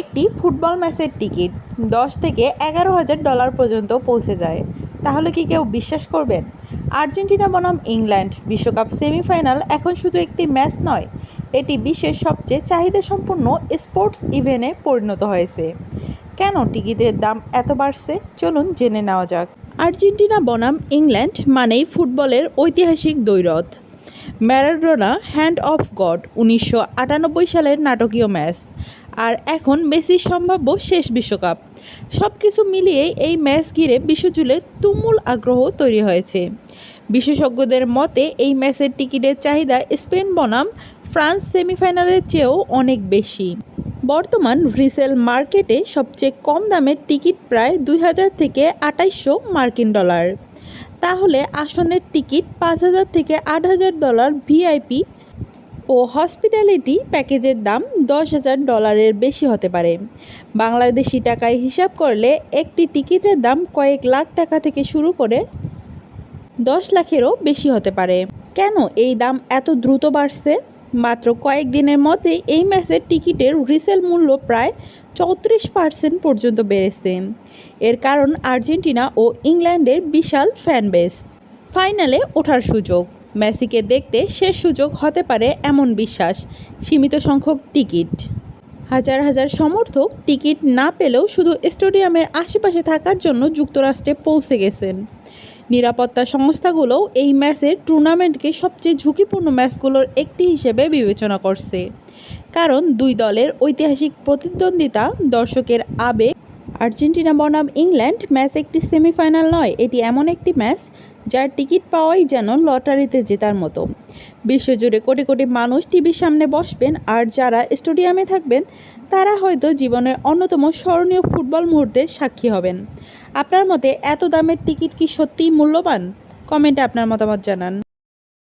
একটি ফুটবল ম্যাচের টিকিট 10 থেকে 11 হাজার ডলার পর্যন্ত পৌঁছে যায়। তাহলে কি কেউ বিশ্বাস করবেন? আর্জেন্টিনা বনাম ইংল্যান্ড বিশ্বকাপ সেমিফাইনাল এখন শুধু একটি ম্যাচ নয়, এটি বিশ্বের সবচেয়ে চাহিদাসম্পন্ন স্পোর্টস ইভেন্টে পরিণত হয়েছে। কেন টিকিটের দাম এত বাড়ছে, চলুন জেনে নেওয়া যাক। আর্জেন্টিনা বনাম ইংল্যান্ড মানেই ফুটবলের ঐতিহাসিক দ্বৈরথ। ম্যারাডোনা হ্যান্ড অফ গড 1998 সালের নাটকীয় ম্যাচ, আর এখন মেসির সম্ভাব্য শেষ বিশ্বকাপ। সব কিছু মিলিয়ে এই ম্যাচ ঘিরে বিশ্বজুড়ে তুমুল আগ্রহ তৈরি হয়েছে। বিশেষজ্ঞদের মতে এই ম্যাচের টিকিটের চাহিদা স্পেন বনাম ফ্রান্স সেমিফাইনালের চেয়েও অনেক বেশি। বর্তমান রিসেল মার্কেটে সবচেয়ে কম দামের টিকিট প্রায় 2000 থেকে 2800 মার্কিন ডলার। তাহলে আসনের টিকিট 5000 থেকে 8000 ডলার, ভিআইপি ও হসপিটালিটি প্যাকেজের দাম 10,000 ডলারের বেশি হতে পারে। বাংলাদেশি টাকায় হিসাব করলে একটি টিকিটের দাম কয়েক লাখ টাকা থেকে শুরু করে 10 লাখেরও বেশি হতে পারে। কেন এই দাম এত দ্রুত বাড়ছে? মাত্র কয়েকদিনের মধ্যেই এই ম্যাচের টিকিটের রিসেল মূল্য প্রায় 34% পর্যন্ত বেড়েছে। এর কারণ আর্জেন্টিনা ও ইংল্যান্ডের বিশাল ফ্যান বেস। ফাইনালে ওঠার সুযোগ, মেসিকে দেখতে শেষ সুযোগ হতে পারে এমন বিশ্বাস, সীমিত সংখ্যক টিকিট। হাজার হাজার সমর্থক টিকিট না পেলেও শুধু স্টেডিয়ামের আশেপাশে থাকার জন্য যুক্তরাষ্ট্রে পৌঁছে গেছেন। নিরাপত্তা সংস্থাগুলোও এই ম্যাচের টুর্নামেন্টকে সবচেয়ে ঝুঁকিপূর্ণ ম্যাচগুলোর একটি হিসেবে বিবেচনা করছে, কারণ দুই দলের ঐতিহাসিক প্রতিদ্বন্দ্বিতা, দর্শকের আবেগ। আর্জেন্টিনা বনাম ইংল্যান্ড ম্যাচ একটি সেমিফাইনাল নয়, এটি এমন একটি ম্যাচ যার টিকিট পাওয়াই যেন লটারিতে জেতার মতো। বিশ্বজুড়ে কোটি কোটি মানুষ টিভির সামনে বসবেন, আর যারা স্টেডিয়ামে থাকবেন তারা হয়তো জীবনের অন্যতম স্মরণীয় ফুটবল মুহূর্তের সাক্ষী হবেন। আপনার মতে এত দামের টিকিট কি সত্যিই মূল্যবান? কমেন্টে আপনার মতামত জানান।